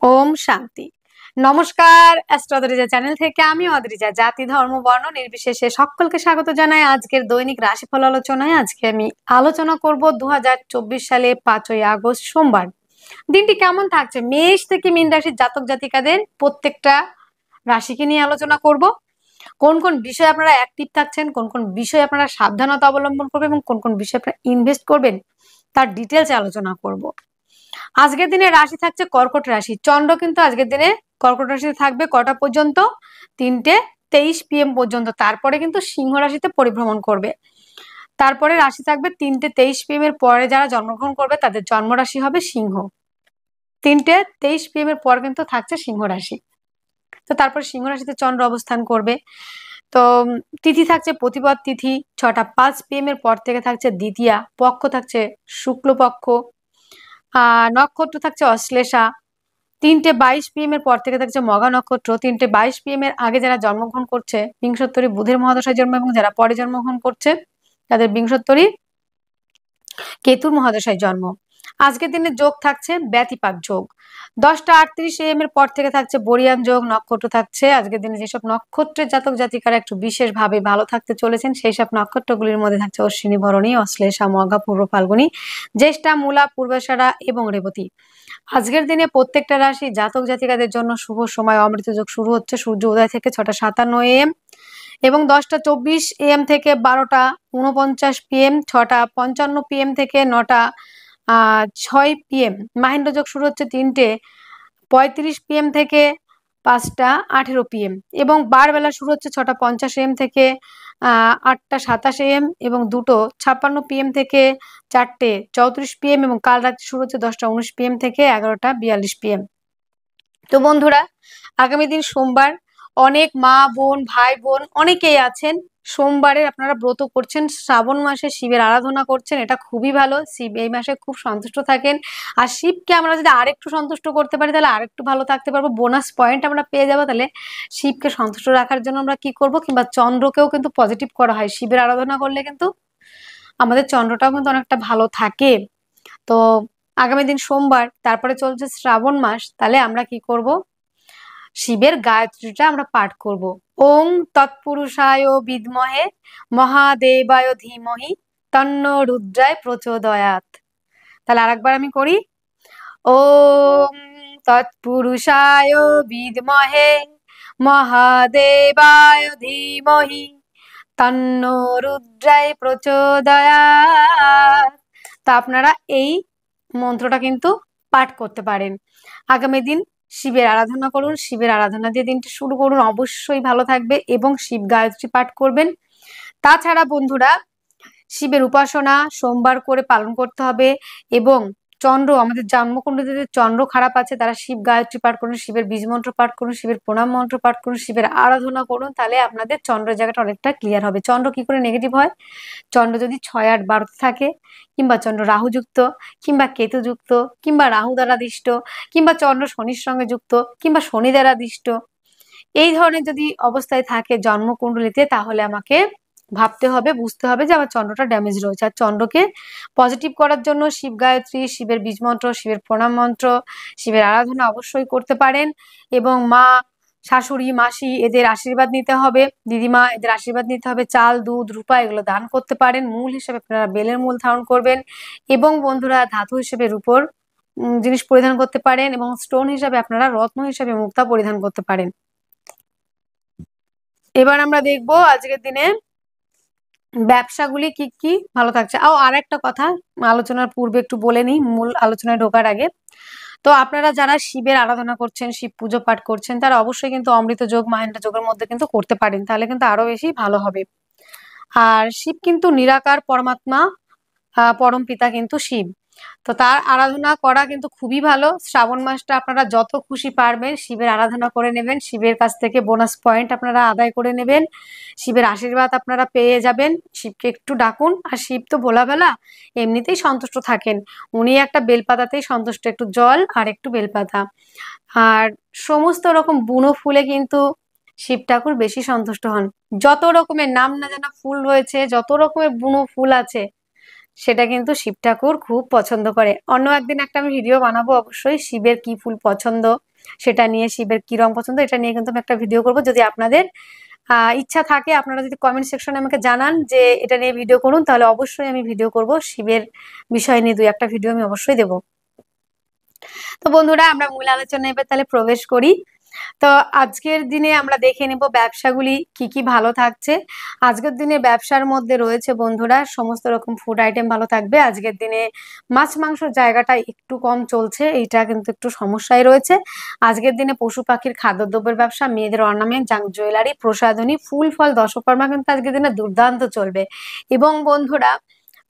ওম শান্তি। নমস্কার, astro Adrija channel থেকে আমি অদ্রিজা জাতি ধর্ম বর্ণ নির্বিশেষে সকলকে স্বাগত জানাই আজকের দৈনিক রাশিফল আলোচনায়। আজকে আমি আলোচনা করব 2024 সালে 5ই আগস্ট সোমবার দিনটি কেমন থাকছে মেষ থেকে মীন রাশির জাতক জাতিকাদের প্রত্যেকটা রাশিকে নিয়ে আলোচনা করব। কোন কোন বিষয়ে আপনারা অ্যাক্টিভ থাকছেন, কোন কোন বিষয়ে আপনারা সাবধানতা অবলম্বন করবেন এবং কোন কোন বিষয়ে আপনারা ইনভেস্ট করবেন তার ডিটেলসে আলোচনা করব। আজকের দিনে রাশি থাকছে কর্কট রাশি। চন্দ্র কিন্তু আজকের দিনে কর্কট রাশিতে থাকবে কটা পর্যন্ত? 3:23 PM পর্যন্ত। তারপরে কিন্তু সিংহ রাশিতে পরিভ্রমণ করবে। তারপরে রাশি থাকবে 3:23 PM এর পরে যারা জন্মগ্রহণ করবে তাদের জন্ম রাশি হবে সিংহ। 3:23 PM এর পর কিন্তু থাকছে সিংহ রাশি। তো তারপর সিংহ রাশিতে চন্দ্র অবস্থান করবে। তো তিথি থাকছে প্রতিপদ তিথি 6টা 5 PM এর পর থেকে থাকছে দ্বিতীয়া, পক্ষ থাকছে শুক্লপক্ষ, নক্ষত্র থাকছে অশ্লেষা। 3:22 PM এর পর থেকে থাকছে মঘা নক্ষত্র। 3:22 PM এর আগে যারা জন্মগ্রহণ করছে বিংশোত্তরী বুধের মহাদশায় জন্ম, এবং যারা পরে জন্মগ্রহণ করছে তাদের বিংশোত্তরী কেতুর মহাদশায় জন্ম। আজকের দিনে যোগ থাকছে ব্যতিপাত যোগ। 10টা 38 AM এর পর থেকে থাকছে বরিয়ান যোগ। নক্ষত্র থাকছে আজকের দিনে যেসব নক্ষত্রের জাতক জাতিকারা একটু বিশেষভাবে ভালো থাকতে চলেছেন সেই সব নক্ষত্রগুলির মধ্যে থাকছে অশ্বিনী, ভরণী, অশ্লেষা, মঘা, পূর্ব ফাল্গুনী, জ্যেষ্ঠা, মূলা, পূর্বাষাঢ়া এবং রেবতী। আজকের দিনে প্রত্যেকটা রাশি জাতক জাতিকাদের জন্য শুভ সময়। অমৃত যোগ শুরু হচ্ছে সূর্য উদয় থেকে 6টা 57 AM এবং 10টা 24 AM থেকে 12টা 49 PM, 6টা 55 PM থেকে 9টা 6 PM। মাহেন্দ্র যোগ শুরু হচ্ছে 3:35 PM থেকে 5টা 18 PM এবং বারবেলা শুরু হচ্ছে 6টা 50 AM থেকে 8টা 27 AM এবং 2টো 56 PM থেকে 4টে 34 PM এবং কাল রাত্রি শুরু হচ্ছে 10টা 19 PM থেকে 11টা 42 PM। তো বন্ধুরা, আগামী দিন সোমবার। অনেক মা বোন ভাই বোন অনেকেই আছেন সোমবারে আপনারা ব্রত করছেন, শ্রাবণ মাসে শিবের আরাধনা করছেন, এটা খুবই ভালো। শিব এই মাসে খুব সন্তুষ্ট থাকেন। আর শিবকে আমরা যদি আরেকটু সন্তুষ্ট করতে পারি তাহলে আরেকটু ভালো থাকতে পারবো, বোনাস পয়েন্ট আমরা পেয়ে যাবো। তাহলে শিবকে সন্তুষ্ট রাখার জন্য আমরা কি করব, কিংবা চন্দ্রকেও কিন্তু পজিটিভ করা হয় শিবের আরাধনা করলে, কিন্তু আমাদের চন্দ্রটাও কিন্তু অনেকটা ভালো থাকে। তো আগামী দিন সোমবার, তারপরে চলছে শ্রাবণ মাস, তাহলে আমরা কি করব, শিবের গায়ত্রীটা আমরা পাঠ করব। ওং তৎপুরুষায় বিদ্মহে মহাদেবায় ধীমহি তন্ন রুদ্রায় প্রচোদয়াৎ। তাহলে আরেকবার আমি করি। ওং তৎপুরুষায় বিদ্মহে মহাদেবায় ধীমহি তন্ন রুদ্রায় প্রচোদয়াৎ। তা আপনারা এই মন্ত্রটা কিন্তু পাঠ করতে পারেন। আগামী দিন শিবের আরাধনা করুন, শিবের আরাধনা দিয়ে দিনটি শুরু করুন, অবশ্যই ভালো থাকবে এবং শিব গায়ত্রী পাঠ করবেন। তাছাড়া বন্ধুরা, শিবের উপাসনা সোমবার করে পালন করতে হবে এবং চন্দ্র, আমাদের জন্মকুণ্ডলীতে চন্দ্র খারাপ আছে তারা শিব গায়ত্রী পাঠ করুন, শিবের বীজ মন্ত্র পাঠ করুন, শিবের প্রণাম মন্ত্র পাঠ করুন, শিবের আরাধনা করুন, তাহলে আপনাদের চন্দ্রের জায়গাটা অনেকটা ক্লিয়ার হবে। চন্দ্র কি করে নেগেটিভ হয়? চন্দ্র যদি 6, 8, 12 থাকে, কিংবা চন্দ্র রাহুযুক্ত, কিংবা কেতুযুক্ত, কিংবা রাহু দ্বারা দিষ্ট, কিংবা চন্দ্র শনির সঙ্গে যুক্ত, কিংবা শনি দ্বারা দিষ্ট, এই ধরনের যদি অবস্থায় থাকে জন্মকুণ্ডলিতে, তাহলে আমাকে ভাবতে হবে, বুঝতে হবে যে আমার চন্দ্রটা ড্যামেজ রয়েছে। আর চন্দ্রকে পজিটিভ করার জন্য শিব গায়ত্রী, শিবের বীজ মন্ত্র, শিবের প্রণাম মন্ত্র, শিবের আরাধনা অবশ্যই করতে পারেন। এবং মা, শাশুড়ি, মাসি এদের আশীর্বাদ নিতে হবে, দিদিমা এদের আশীর্বাদ নিতে হবে, চাল, দুধ, রূপা এগুলো দান করতে পারেন। মূল হিসেবে আপনারা বেলের মূল ধারণ করবেন এবং বন্ধুরা ধাতু হিসেবে রূপোর জিনিস পরিধান করতে পারেন এবং স্টোন হিসাবে আপনারা রত্ন হিসাবে মুক্তা পরিধান করতে পারেন। এবার আমরা দেখবো আজকের দিনে ব্যবসাগুলি কি কি ভালো থাকছে। আর একটা কথা আলোচনার পূর্বে একটু বলে নিই, মূল আলোচনায় ঢোকার আগে। তো আপনারা যারা শিবের আরাধনা করছেন, শিব পুজো পাঠ করছেন, তারা অবশ্যই কিন্তু অমৃত যোগ, মাহেন্দ্র যোগের মধ্যে কিন্তু করতে পারেন, তাহলে কিন্তু আরো বেশি ভালো হবে। আর শিব কিন্তু নিরাকার পরমাত্মা, পরম পিতা কিন্তু শিব। তো তার আরাধনা করা কিন্তু খুবই ভালো। শ্রাবণ মাসটা আপনারা যত খুশি পারবেন শিবের আরাধনা করে নেবেন, শিবের কাছ থেকে বোনাস পয়েন্ট আপনারা আদায় করে নেবেন, শিবের আশীর্বাদ আপনারা পেয়ে যাবেন। শিবকে একটু ডাকুন, আর শিব তো ভোলাবেলা এমনিতেই সন্তুষ্ট থাকেন, উনি একটা বেলপাতাতেই সন্তুষ্ট, একটু জল আর একটু বেলপাতা। আর সমস্ত রকম বুনো ফুলে কিন্তু শিব ঠাকুর বেশি সন্তুষ্ট হন। যত রকমের নাম না জানা ফুল রয়েছে, যত রকমের বুনো ফুল আছে, সেটা কিন্তু শিব ঠাকুর খুব পছন্দ করে। অন্য একদিন একটা আমি ভিডিও বানাবো অবশ্যই শিবের কি ফুল পছন্দ সেটা নিয়ে, শিবের কি রং পছন্দ এটা নিয়ে কিন্তু আমি একটা ভিডিও করব। যদি আপনাদের ইচ্ছা থাকে, আপনারা যদি কমেন্ট সেকশনে আমাকে জানান যে এটা নিয়ে ভিডিও করুন, তাহলে অবশ্যই আমি ভিডিও করব। শিবের বিষয় নিয়ে 2-1টা ভিডিও আমি অবশ্যই দেবো। তো বন্ধুরা, আমরা মূল আলোচনায় এবার তাহলে প্রবেশ করি। তো আজকের দিনে আমরা দেখে নেব ব্যবসাগুলি কি কি ভালো থাকছে। আজকের দিনে ব্যবসার মধ্যে রয়েছে বন্ধুরা সমস্ত রকম ফুড আইটেম ভালো থাকবে। আজকের দিনে মাছ মাংসর জায়গাটা একটু কম চলছে, এইটা কিন্তু একটু সমস্যায় রয়েছে। আজকের দিনে পশু পাখির খাদ্যদ্রব্যের ব্যবসা, মেয়েদের অর্নামেন্ট, জাঙ্ক জুয়েলারি, প্রসাধনী, ফুল ফল, দশকর্মা কিন্তু আজকের দিনে দুর্দান্ত চলবে। এবং বন্ধুরা,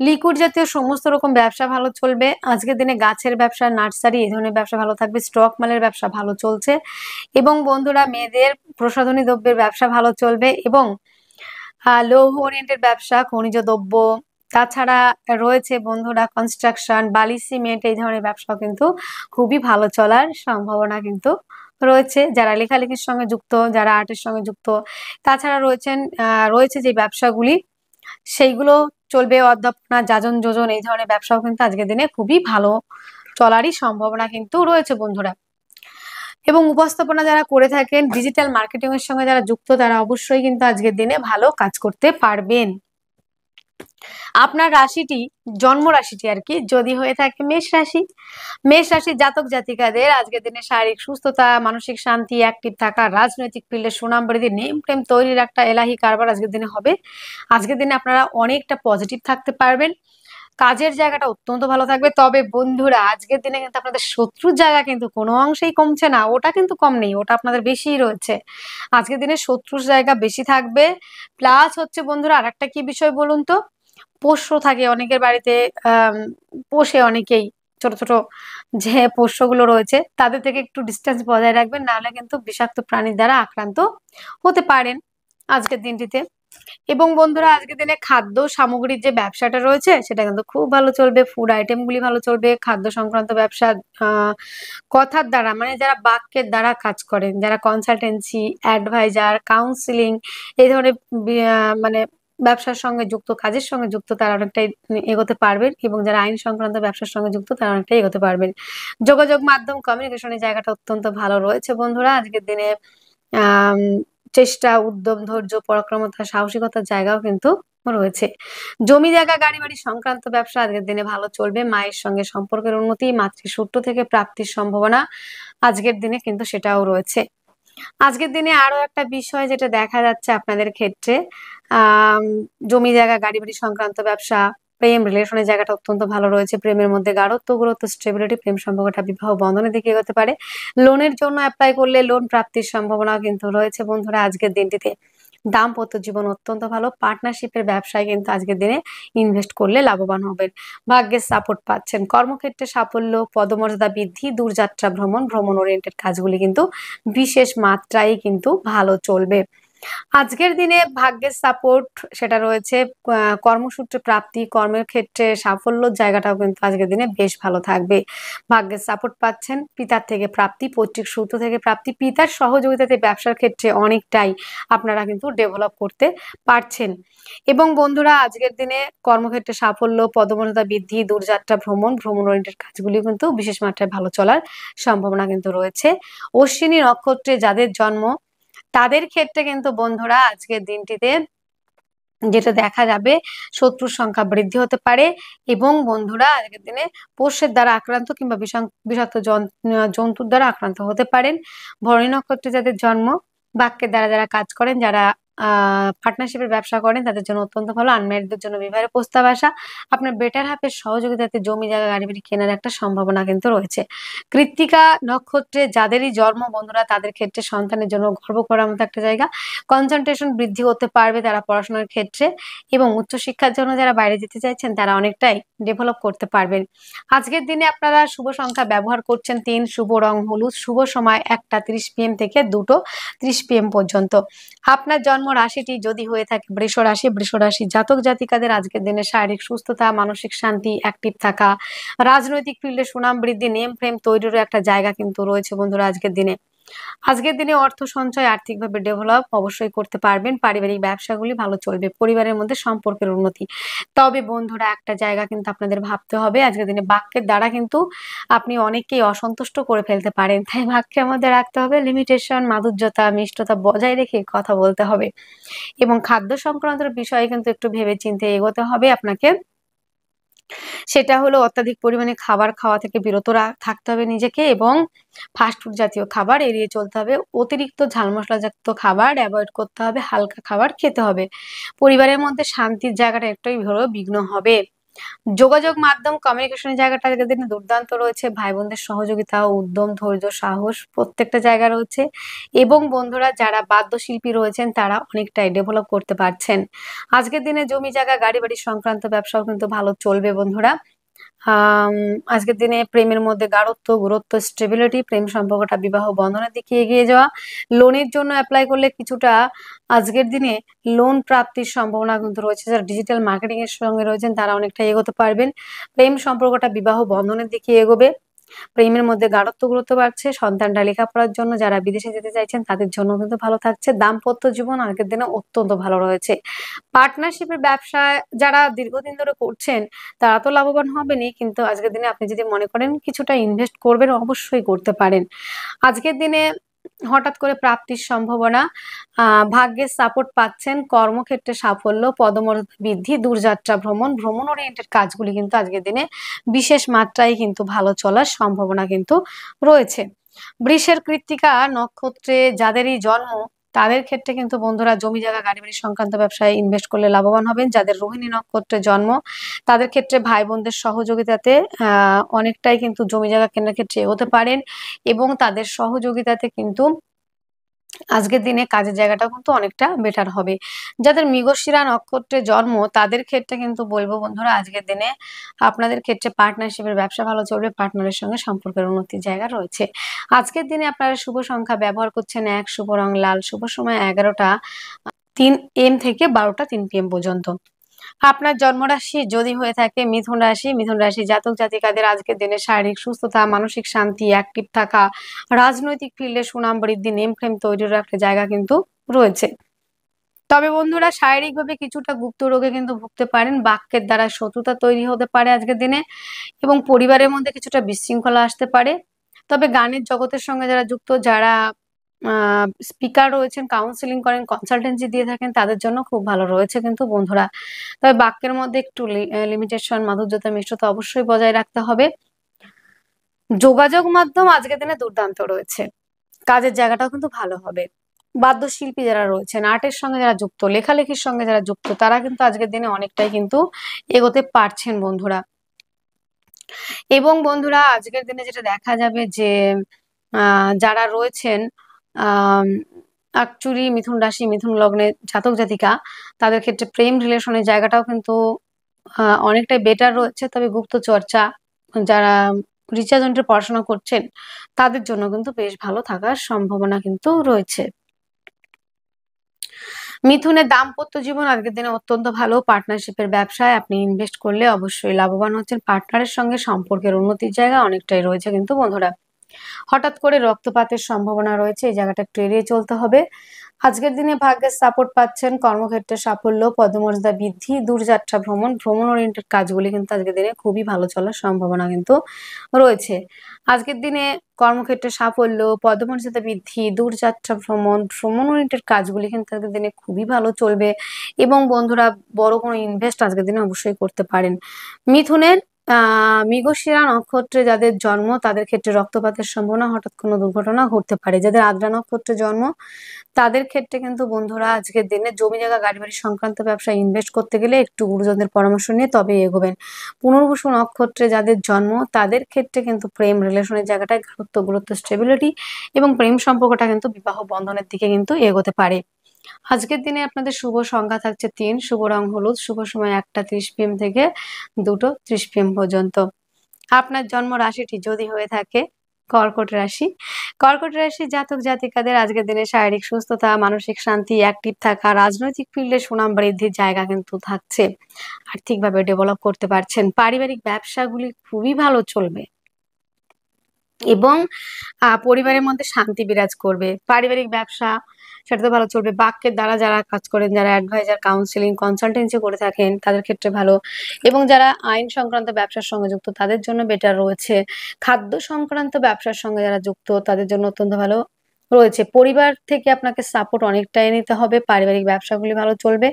লিকুইড জাতীয় সমস্ত রকম ব্যবসা ভালো চলবে। আজকের দিনে গাছের ব্যবসা, নার্সারি এই ধরনের ব্যবসা ভালো থাকবে। স্টক মালের ব্যবসা ভালো চলছে। এবং বন্ধুরা, মেয়েদের প্রসাধনী দ্রব্যের ব্যবসা ভালো চলবে। এবং লৌহ ওরিয়েন্টেড ব্যবসা, খনিজ দ্রব্য, তাছাড়া রয়েছে বন্ধুরা কনস্ট্রাকশন, বালি সিমেন্ট এই ধরনের ব্যবসাও কিন্তু খুবই ভালো চলার সম্ভাবনা কিন্তু রয়েছে। যারা লেখালেখির সঙ্গে যুক্ত, যারা আর্টের সঙ্গে যুক্ত, তাছাড়া রয়েছে যে ব্যবসাগুলি সেইগুলো চলবে। অধ্যাপনা, যাজন যোজন এই ধরনের ব্যবসাও কিন্তু আজকের দিনে খুবই ভালো চলারই সম্ভাবনা কিন্তু রয়েছে বন্ধুরা। এবং উপস্থাপনা যারা করে থাকেন, ডিজিটাল মার্কেটিং এর সঙ্গে যারা যুক্ত, তারা অবশ্যই কিন্তু আজকের দিনে ভালো কাজ করতে পারবেন। আপনার রাশিটি, জন্ম রাশিটি আর কি, যদি হয়ে থাকে মেষ রাশি, মেষ রাশির জাতক জাতিকাদের আজকের দিনে শারীরিক সুস্থতা, মানসিক শান্তি, অ্যাক্টিভ থাকা, রাজনৈতিক ফিল্ডে সুনাম বৃদ্ধি, নেম প্রেম তৈরির একটা এলাহি কারবার আজকের দিনে হবে। আজকের দিনে আপনারা অনেকটা পজিটিভ থাকতে পারবেন। কাজের জায়গাটা অত্যন্ত ভালো থাকবে। তবে বন্ধুরা, আজকের দিনে কিন্তু আপনাদের শত্রুর জায়গা কিন্তু কোনো অংশেই কমছে না, ওটা কিন্তু কম নেই, ওটা আপনাদের বেশিই রয়েছে। আজকের দিনে শত্রুর জায়গা বেশি থাকবে। প্লাস হচ্ছে বন্ধুরা, আরেকটা কি বিষয় বলুন তো, পোষ্য থাকে অনেকের বাড়িতে, পোষে অনেকেই ছোট ছোট যে পোষ্যগুলো রয়েছে, তাদের থেকে একটু ডিস্টেন্স বজায় রাখবেন, নাহলে কিন্তু বিষাক্ত প্রাণীর দ্বারা আক্রান্ত হতে পারেন আজকের দিনটিতে। এবং বন্ধুরা, আজকের দিনে খাদ্য সামগ্রীর যে ব্যবসাটা রয়েছে সেটা কিন্তু খুব ভালো চলবে। ফুড আইটেম গুলি ভালো চলবে। খাদ্য সংক্রান্ত ব্যবসা, কথার দ্বারা মানে যারা বাক্যের দ্বারা কাজ করেন, যারা কনসালটেন্সি, অ্যাডভাইজার, কাউন্সিলিং এই ধরনের মানে ব্যবসার সঙ্গে যুক্ত, কাজের সঙ্গে যুক্ত, তারা অনেকটাই এগোতে পারবেন। এবং যারা আইন সংক্রান্ত ব্যবসার সঙ্গে যুক্ত, তারা অনেকটাই এগোতে পারবেন। যোগাযোগ মাধ্যম, কমিউনিকেশনের জায়গাটা অত্যন্ত ভালো রয়েছে বন্ধুরা আজকের দিনে। আহ চেষ্টা, উদ্যম, ধৈর্য, পরাক্রমতা, সাহসিকতার জায়গাও কিন্তু রয়েছে। জমি জায়গা, গাড়ি বাড়ি সংক্রান্ত ব্যবসা আজকের দিনে ভালো চলবে। মায়ের সঙ্গে সম্পর্কের উন্নতি, মাতৃসূত্র থেকে প্রাপ্তির সম্ভাবনা আজকের দিনে কিন্তু সেটাও রয়েছে। আজকের দিনে আরো একটা বিষয় যেটা দেখা যাচ্ছে আপনাদের ক্ষেত্রে, আহ জমি জায়গা, গাড়ি বাড়ি সংক্রান্ত ব্যবসা, প্রেম রিলেশনের জায়গাটা অত্যন্ত ভালো রয়েছে। প্রেমের মধ্যে গাঢ়ত্ব, গুরুত্ব, স্টেবিলিটি, প্রেম সম্পর্কটা বিবাহ বন্ধনের দিকে এগোতে পারে। লোনের জন্য অ্যাপ্লাই করলে লোন প্রাপ্তির সম্ভাবনা কিন্তু রয়েছে বন্ধুরা আজকের দিনটিতে। দাম্পত্য জীবন অত্যন্ত ভালো। পার্টনারশিপের ব্যবসায় কিন্তু আজকের দিনে ইনভেস্ট করলে লাভবান হবেন। ভাগ্যের সাপোর্ট পাচ্ছেন। কর্মক্ষেত্রে সাফল্য, পদমর্যাদা বৃদ্ধি, দূরযাত্রা ভ্রমণ, ভ্রমণ ওরিয়েন্টেড কাজগুলি কিন্তু বিশেষ মাত্রায় কিন্তু ভালো চলবে। আজকের দিনে ভাগ্যের সাপোর্ট সেটা রয়েছে। কর্মসূত্রে প্রাপ্তি, কর্মের ক্ষেত্রে সাফল্যর জায়গাটাও কিন্তু আজকের দিনে বেশ ভালো থাকবে। ভাগ্যের সাপোর্ট পাচ্ছেন। পিতার থেকে প্রাপ্তি, পৈতৃক সূত্র থেকে প্রাপ্তি, পিতার সহযোগিতাতে ব্যবসার ক্ষেত্রে অনেকটাই আপনারা কিন্তু ডেভেলপ করতে পারছেন। এবং বন্ধুরা, আজকের দিনে কর্মক্ষেত্রে সাফল্য, পদমর্যাদা বৃদ্ধি, দূরযাত্রা ভ্রমণ, ভ্রমণ ওরিয়েন্টেড কাজগুলি কিন্তু বিশেষ মাত্রায় ভালো চলার সম্ভাবনা কিন্তু রয়েছে। অশ্বিনী নক্ষত্রে যাদের জন্ম, তাদের ক্ষেত্রে কিন্তু বন্ধুরা আজকের দিনটিতে যেটা দেখা যাবে, শত্রুর সংখ্যা বৃদ্ধি হতে পারে। এবং বন্ধুরা, আজকের দিনে পোষ্যের দ্বারা আক্রান্ত কিংবা বিষাক্ত জন্তুর দ্বারা আক্রান্ত হতে পারেন। ভরণী নক্ষত্রে যাদের জন্ম, বাক্যের দ্বারা যারা কাজ করেন, যারা পার্টনারশিপের ব্যবসা করেন, তাদের জন্য অত্যন্ত ভালো। আনম্যারিডদের জন্য বিবাহের প্রস্তাব আসা, আপনার বেটার হাফের সহযোগিতাতে জমি জায়গা, গাড়ি বাড়ি কেনার একটা সম্ভাবনা কিন্তু রয়েছে। কৃত্তিকা নক্ষত্রে যাদেরই জন্ম বন্ধুরা, তাদের ক্ষেত্রে সন্তানের জন্য গর্ব করার মতো একটা জায়গা। কনসেন্ট্রেশন বৃদ্ধি করতে পারবে তারা পড়াশোনার ক্ষেত্রে। এবং উচ্চশিক্ষার জন্য যারা বাইরে যেতে চাইছেন, তারা অনেকটাই ডেভেলপ করতে পারবেন। আজকের দিনে আপনারা শুভ সংখ্যা ব্যবহার করছেন 3, শুভ রং হলুদ, শুভ সময় 1টা 30 PM থেকে 2টো 30 PM পর্যন্ত। আপনার জন্ম রাশিটি যদি হয়ে থাকে বৃষ রাশি, বৃষ রাশি জাতক জাতিকাদের আজকের দিনে শারীরিক সুস্থতা, মানসিক শান্তি, অ্যাক্টিভ থাকা, রাজনৈতিক ফিল্ডে সুনাম বৃদ্ধি, নেম ফ্রেম তৈরিরও একটা জায়গা কিন্তু রয়েছে বন্ধুরা আজকের দিনে। আজকের দিনে অর্থ সঞ্চয় আর্থিকভাবে ডেভেলপ অবশ্যই করতে পারবেন। পারিবারিক ব্যবসাগুলি ভালো চলবে। পরিবারের মধ্যে সম্পর্কের উন্নতি। তবে বন্ধুরা একটা জায়গা কিন্তু আপনাদের ভাবতে হবে। আজকের দিনে বাক্যের দ্বারা কিন্তু আপনি অনেককেই অসন্তুষ্ট করে ফেলতে পারেন। তাই বাক্যের মধ্যে রাখতে হবে লিমিটেশন, মাধুর্যতা, মিষ্টতা বজায় রেখে কথা বলতে হবে। এবং খাদ্য সংক্রান্ত বিষয়ে কিন্তু একটু ভেবে চিন্তে এগোতে হবে আপনাকে। সেটা হলো অত্যাধিক পরিমাণে খাবার খাওয়া থেকে বিরত থাকতে হবে নিজেকে, এবং ফাস্টফুড জাতীয় খাবার এড়িয়ে চলতে হবে। অতিরিক্ত ঝাল মশলাযুক্ত খাবার অ্যাভয়েড করতে হবে, হালকা খাবার খেতে হবে। পরিবারের মধ্যে শান্তির জায়গাটা একটাই হলো বিঘ্ন হবে। যোগাযোগ মাধ্যম কমিউনিকেশনের জায়গাটা আজকের দিনে দুর্দান্ত রয়েছে। ভাই বোনদের সহযোগিতা, উদ্যম, ধৈর্য, সাহস প্রত্যেকটা জায়গা রয়েছে। এবং বন্ধুরা যারা বাদ্যশিল্পী রয়েছেন তারা অনেকটাই ডেভেলপ করতে পারছেন। আজকের দিনে জমি জায়গা গাড়ি বাড়ি সংক্রান্ত ব্যবসাও কিন্তু ভালো চলবে বন্ধুরা। আজকের দিনে প্রেমের মধ্যে গাঢ়ত্ব, গুরুত্ব, স্টেবিলিটি, প্রেম সম্পর্কটা বিবাহ বন্ধনের দিকে এগিয়ে যাওয়া। লোনের জন্য অ্যাপ্লাই করলে কিছুটা আজকের দিনে লোন প্রাপ্তির সম্ভাবনা কিন্তু রয়েছে। যারা ডিজিটাল মার্কেটিং এর সঙ্গে রয়েছেন তারা অনেকটা এগোতে পারবেন। প্রেম সম্পর্কটা বিবাহ বন্ধনের দিকে এগোবে। প্রেমের মধ্যে গাঢ়ত্ব গুরুত্ব বাড়ছে। সন্তানরা লেখাপড়ার জন্য যারা বিদেশে যেতে চাইছেন তাদের জন্য কিন্তু ভালো থাকছে। দাম্পত্য জীবন আগের দিনে অত্যন্ত ভালো রয়েছে। পার্টনারশিপের ব্যবসায় যারা দীর্ঘদিন ধরে করছেন তারা তো লাভবান হবেনই, কিন্তু আজকের দিনে আপনি যদি মনে করেন কিছুটা ইনভেস্ট করবেন অবশ্যই করতে পারেন। আজকের দিনে হঠাৎ করে প্রাপ্তির সম্ভাবনা, ভাগ্যের সাপোর্ট পাচ্ছেন, কর্মক্ষেত্রে সাফল্য, পদমর্যাদা বৃদ্ধি, দূরযাত্রা ভ্রমণ, ভ্রমণ ওরিয়েন্টেড কাজগুলি কিন্তু আজকের দিনে বিশেষ মাত্রায় কিন্তু ভালো চলার সম্ভাবনা কিন্তু রয়েছে। বৃষের কৃত্তিকা নক্ষত্রে যাদেরই জন্ম তাদের ক্ষেত্রে কিন্তু বন্ধুরা জমি জায়গা গাড়ি বাড়ি সংক্রান্ত ব্যবসায় ইনভেস্ট করলে লাভবান হবেন। যাদের রোহিণী নক্ষত্রে জন্ম তাদের ক্ষেত্রে ভাই বোনদের সহযোগিতাতে অনেকটাই কিন্তু জমি জায়গা কেনার ক্ষেত্রে এগোতে পারেন, এবং তাদের সহযোগিতাতে কিন্তু আজকের দিনে কাজের জায়গাটাও কিন্তু অনেকটা বেটার হবে। যাদের মৃগশিরা নক্ষত্রে জন্ম তাদের ক্ষেত্রে কিন্তু বলবো বন্ধুরা আজকের দিনে আপনাদের ক্ষেত্রে পার্টনারশিপের ব্যবসা ভালো চলবে। পার্টনারের সঙ্গে সম্পর্কের উন্নতির জায়গা রয়েছে। আজকের দিনে আপনারা শুভ সংখ্যা ব্যবহার করছেন 1, শুভ রং লাল, শুভ সময় 11টা 3 AM থেকে 12টা 3 PM পর্যন্ত। আপনার জন্মরাশি যদি হয়ে থাকে মিথুন রাশি, মিথুন রাশি জাতক জাতিকাদের আজকের দিনে শারীরিক সুস্থতা, মানসিক শান্তি, অ্যাক্টিভ থাকা, রাজনৈতিক ফিল্ডে সুনাম বৃদ্ধি, নেম ফ্রেম তৈরির একটা জায়গা কিন্তু রয়েছে। তবে বন্ধুরা শারীরিকভাবে কিছুটা গুপ্ত রোগে কিন্তু ভুগতে পারেন। বাক্যের দ্বারা শত্রুতা তৈরি হতে পারে আজকের দিনে, এবং পরিবারের মধ্যে কিছুটা বিশৃঙ্খলা আসতে পারে। তবে গানের জগতের সঙ্গে যারা যুক্ত, যারা স্পিকার রয়েছেন, কাউন্সিলিং করেন, কনসালটেন্সি দিয়ে থাকেন তাদের জন্য খুব ভালো রয়েছে কিন্তু বন্ধুরা। তবে বাক্যের মধ্যে একটু লিমিটেশন, মাধুর্যতা, মিষ্টতা অবশ্যই বজায় রাখতে হবে। যোগাযোগ মাধ্যম আজকের দিনে দুর্দান্ত রয়েছে। কাজের জায়গাটাও কিন্তু ভালো হবে। বাদ্যশিল্পী যারা রয়েছেন, আর্টের সঙ্গে যারা যুক্ত, লেখালেখির সঙ্গে যারা যুক্ত তারা কিন্তু আজকের দিনে অনেকটাই কিন্তু এগোতে পারছেন বন্ধুরা। এবং বন্ধুরা আজকের দিনে যেটা দেখা যাবে যে যারা রয়েছেন অ্যাকচুয়ালি মিথুন রাশি, মিথুন লগ্নের জাতক জাতিকা তাদের ক্ষেত্রে প্রেম রিলেশনের জায়গাটাও কিন্তু অনেকটাই বেটার রয়েছে। তবে গুপ্ত চর্চা যারা রিচার্জ পড়াশোনা করছেন তাদের জন্য কিন্তু বেশ ভালো থাকার সম্ভাবনা কিন্তু রয়েছে। মিথুনের দাম্পত্য জীবন আজকের দিনে অত্যন্ত ভালো। পার্টনারশিপের ব্যবসায় আপনি ইনভেস্ট করলে অবশ্যই লাভবান হচ্ছেন। পার্টনারের সঙ্গে সম্পর্কের উন্নতির জায়গা অনেকটাই রয়েছে কিন্তু বন্ধুরা। হঠাৎ করে রক্তপাতের সম্ভাবনা রয়েছে, এই জায়গাটা একটু এড়িয়ে চলতে হবে। আজকের দিনে ভাগ্যের সাপোর্ট পাচ্ছেন, কর্মক্ষেত্রে সাফল্য, পদমর্যাদা বৃদ্ধি, দূরযাত্রা ভ্রমণ, ভ্রমণ ওরিয়েন্টেড কাজগুলি কিন্তু আজকের দিনে খুবই ভালো চলার সম্ভাবনা কিন্তু রয়েছে। আজকের দিনে কর্মক্ষেত্রে সাফল্য, পদমর্যাদা বৃদ্ধি, দূরযাত্রা ভ্রমণ, ভ্রমণ ওরিয়েন্টেড কাজগুলি কিন্তু আজকের দিনে খুবই ভালো চলবে। এবং বন্ধুরা বড় কোনো ইনভেস্ট আজকের দিনে অবশ্যই করতে পারেন। মিথুনের মৃগশিরা নক্ষত্রে যাদের জন্ম তাদের ক্ষেত্রে রক্তপাতের সম্ভাবনা, হঠাৎ কোনো দুর্ঘটনা ঘটতে পারে। যাদের আদ্রা নক্ষত্রে জন্ম তাদের ক্ষেত্রে কিন্তু বন্ধুরা আজকের দিনে জমি জায়গা গাড়ি বাড়ি সংক্রান্ত ব্যবসায় ইনভেস্ট করতে গেলে একটু গুরুজনদের পরামর্শ নিয়ে তবে এগোবেন। পুনর্বসু নক্ষত্রে যাদের জন্ম তাদের ক্ষেত্রে কিন্তু প্রেম রিলেশনের জায়গাটায় গুরুত্ব, গুরুত্ব, স্টেবিলিটি এবং প্রেম সম্পর্কটা কিন্তু বিবাহ বন্ধনের দিকে কিন্তু এগোতে পারে। আজকের দিনে আপনাদের শুভ সংখ্যা থাকছে 3, শুভ রং হলুদ, শুভ সময় 1টা 30 PM থেকে 2টো 30 PM পর্যন্ত। আপনার জন্ম রাশিটি যদি হয়ে থাকে কর্কট রাশি, কর্কট রাশির জাতক জাতিকাদের আজকের দিনে শারীরিক সুস্থতা, মানসিক শান্তি, অ্যাক্টিভ থাকা, রাজনৈতিক ফিল্ডে সুনাম বৃদ্ধির জায়গা কিন্তু থাকছে। আর্থিকভাবে ডেভেলপ করতে পারছেন। পারিবারিক ব্যবসাগুলি খুবই ভালো চলবে। এবং পরিবারের মধ্যে শান্তি বিরাজ করবে। পারিবারিক ব্যবসা সেটা তো ভালো চলবে। বাক্যের দ্বারা যারা কাজ করেন, যারা অ্যাডভাইজার, কাউন্সেলিং, কনসালটেন্সি করে থাকেন তাদের ক্ষেত্রে ভালো, এবং যারা আইন সংক্রান্ত ব্যবসার সঙ্গে যুক্ত তাদের জন্য বেটার রয়েছে। খাদ্য সংক্রান্ত ব্যবসার সঙ্গে যারা যুক্ত তাদের জন্য অত্যন্ত ভালো রয়েছে। পরিবার থেকে আপনাকে সাপোর্ট অনেকটাই নিতে হবে, পারিবারিক ব্যবসাগুলি ভালো চলবে।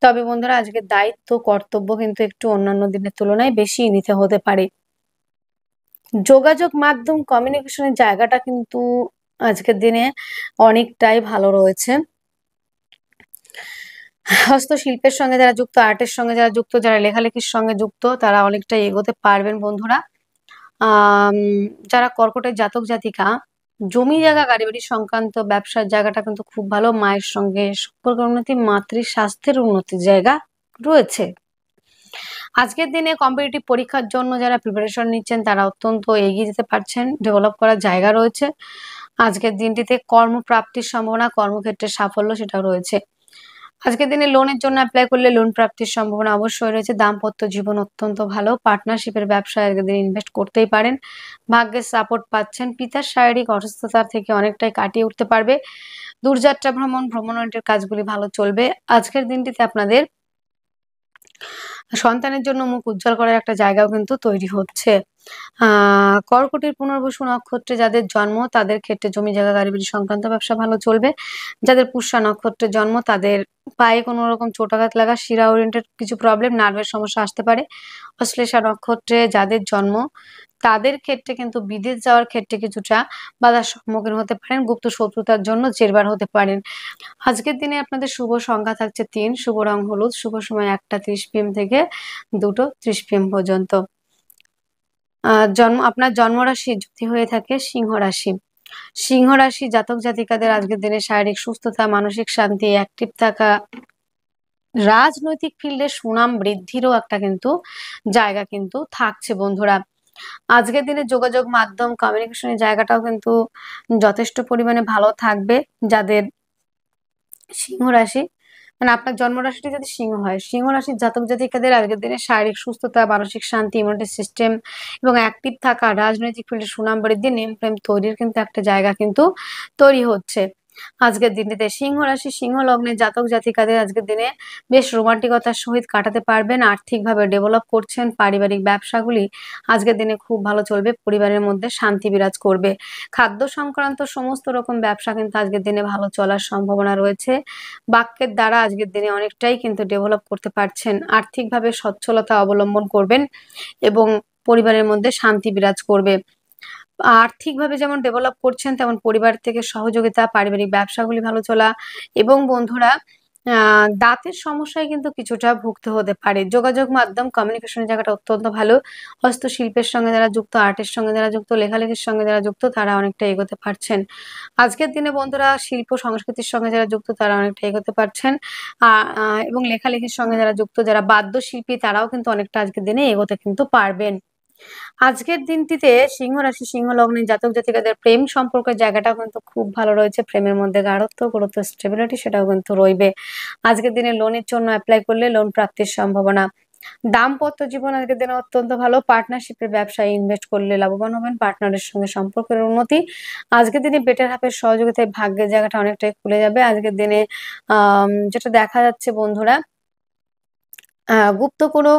তবে বন্ধুরা আজকে দায়িত্ব, কর্তব্য কিন্তু একটু অন্যান্য দিনের তুলনায় বেশিই নিতে হতে পারে। যোগাযোগ মাধ্যম, কমিউনিকেশনের জায়গাটা কিন্তু আজকের দিনে অনেকটাই ভালো রয়েছে। হস্তশিল্পের সঙ্গে যারা যুক্ত, আর্টের সঙ্গে যারা যুক্ত, যারা লেখালেখির সঙ্গে যুক্ত তারা অনেকটাই এগোতে পারবেন বন্ধুরা। যারা কর্কটের জাতক জাতিকা, জমি জায়গা গাড়ি বাড়ি সংক্রান্ত ব্যবসার জায়গাটা কিন্তু খুব ভালো। মায়ের সঙ্গে সম্পর্কের উন্নতি, মাতৃ স্বাস্থ্যের উন্নতির জায়গা রয়েছে। আজকের দিনে কম্পিটিটিভ পরীক্ষার জন্য যারা প্রিপারেশন নিচ্ছেন তারা অত্যন্ত এগিয়ে যেতে পারছেন, ডেভেলপ করার জায়গা রয়েছে। আজকের দিনটিতে কর্মপ্রাপ্তির সম্ভাবনা, কর্মক্ষেত্রে সাফল্য সেটাও রয়েছে। আজকের দিনে লোনের জন্য অ্যাপ্লাই করলে লোন প্রাপ্তির সম্ভাবনা অবশ্যই রয়েছে। দাম্পত্য জীবন অত্যন্ত ভালো। পার্টনারশিপের ব্যবসায় আজকের দিনে ইনভেস্ট করতেই পারেন। ভাগ্যের সাপোর্ট পাচ্ছেন। পিতার শারীরিক অসুস্থতা থেকে অনেকটাই কাটিয়ে উঠতে পারবে। দূরযাত্রা ভ্রমণ, ভ্রমণের কাজগুলি ভালো চলবে। আজকের দিনটিতে আপনাদের সন্তানের জন্য মুখ উজ্জ্বল করার একটা জায়গাও কিন্তু তৈরি হচ্ছে। কর্কটের পুনর্বসু নক্ষত্রে যাদের জন্ম তাদের ক্ষেত্রে জমি জায়গা গাড়ি বাড়ি সংক্রান্ত ব্যবসা ভালো চলবে। যাদের পুষ্যা নক্ষত্রে জন্ম তাদের পায়ে কোনো রকম চোটাঘাত লাগা, শিরা ওরিয়েন্টেড কিছু প্রবলেম, নার্ভের সমস্যা আসতে পারে। অশ্লেষা নক্ষত্রে যাদের জন্ম তাদের ক্ষেত্রে কিন্তু বিদেশ যাওয়ার ক্ষেত্রে কিছুটা বাধার সম্মুখীন হতে পারেন। গুপ্ত শত্রুতার জন্য জেরবার হতে পারেন। আজকের দিনে আপনাদের শুভ সংখ্যা থাকছে ৩, শুভ রং হলুদ, শুভ সময় ১টা ৩০ PM থেকে ২টো ৩০ PM পর্যন্ত। আপনার জন্মরাশি যদি হয়ে থাকে সিংহ রাশি। সিংহ রাশি জাতক জাতিকাদের আজকের দিনে শারীরিক সুস্থতা, মানসিক শান্তি, অ্যাক্টিভ থাকা, রাজনৈতিক ফিল্ডে সুনাম বৃদ্ধিরও একটা কিন্তু জায়গা কিন্তু থাকছে বন্ধুরা। আজকের দিনে যোগাযোগ মাধ্যম, কমিউনিকেশনের জায়গাটাও কিন্তু যথেষ্ট পরিমাণে ভালো থাকবে। যাদের সিংহ রাশি, মানে আপনার জন্মরাশিটি যদি সিংহ হয়, সিংহ রাশির জাতক জাতিকাদের আজকের দিনে শারীরিক সুস্থতা, মানসিক শান্তি, ইমিউনিটি সিস্টেম এবং অ্যাক্টিভ থাকা, রাজনৈতিক ফিল্ডে সুনাম বৃদ্ধি, নেম প্রেম তৈরির কিন্তু একটা জায়গা কিন্তু তৈরি হচ্ছে। আজকের দিনটিতে সিংহ রাশি, সিংহ লগ্নের জাতক জাতিকাদের আজকের দিনে বেশ রোমান্টিকতার সহিত কাটাতে পারবেন। আর্থিকভাবে ডেভেলপ করছেন। পারিবারিক ব্যবসাগুলি আজকের দিনে খুব ভালো চলবে। পরিবারের মধ্যে শান্তি বিরাজ করবে। খাদ্য সংক্রান্ত সমস্ত রকম ব্যবসা কিন্তু আজকের দিনে ভালো চলার সম্ভাবনা রয়েছে। বাক্যের দ্বারা আজকের দিনে অনেকটাই কিন্তু ডেভেলপ করতে পারছেন। আর্থিকভাবে সচ্ছলতা অবলম্বন করবেন এবং পরিবারের মধ্যে শান্তি বিরাজ করবে। আর্থিকভাবে যেমন ডেভেলপ করছেন তেমন পরিবার থেকে সহযোগিতা, পারিবারিক ব্যবসাগুলি ভালো চলা এবং বন্ধুরা দাঁতের সমস্যায় কিন্তু কিছুটা ভুগতে হতে পারে। যোগাযোগ মাধ্যম, কমিউনিকেশনের জায়গাটা অত্যন্ত ভালো। হস্তশিল্পের সঙ্গে যারা যুক্ত, আর্টের সঙ্গে যারা যুক্ত, লেখালেখির সঙ্গে যারা যুক্ত তারা অনেকটা এগোতে পারছেন। আজকের দিনে বন্ধুরা শিল্প সংস্কৃতির সঙ্গে যারা যুক্ত তারা অনেকটা এগোতে পারছেন। এবং লেখালেখির সঙ্গে যারা যুক্ত, যারা বাদ্যশিল্পী তারাও কিন্তু অনেকটা আজকের দিনে এগোতে কিন্তু পারবেন। আজকের দিনটিতে সিংহ রাশি, সিংহ লগ্নের জাতক জাতিকাদের প্রেম সম্পর্কের জায়গাটাও কিন্তু খুব ভালো রয়েছে। প্রেমের মধ্যে গাঢ়ত্ব, গুরুত্ব, স্টেবিলিটি সেটাও কিন্তু রইবে। আজকের দিনে লোনের জন্য অ্যাপ্লাই করলে লোন প্রাপ্তির সম্ভাবনা। দাম্পত্য জীবন আজকের দিনে অত্যন্ত ভালো। পার্টনারশিপের ব্যবসায় ইনভেস্ট করলে লাভবান হবেন। পার্টনারের সঙ্গে সম্পর্কের উন্নতি। আজকের দিনে বেটার হাফের সহযোগিতায় ভাগ্যের জায়গাটা অনেকটাই খুলে যাবে। আজকের দিনে যেটা দেখা যাচ্ছে বন্ধুরা, গুপ্ত কোনো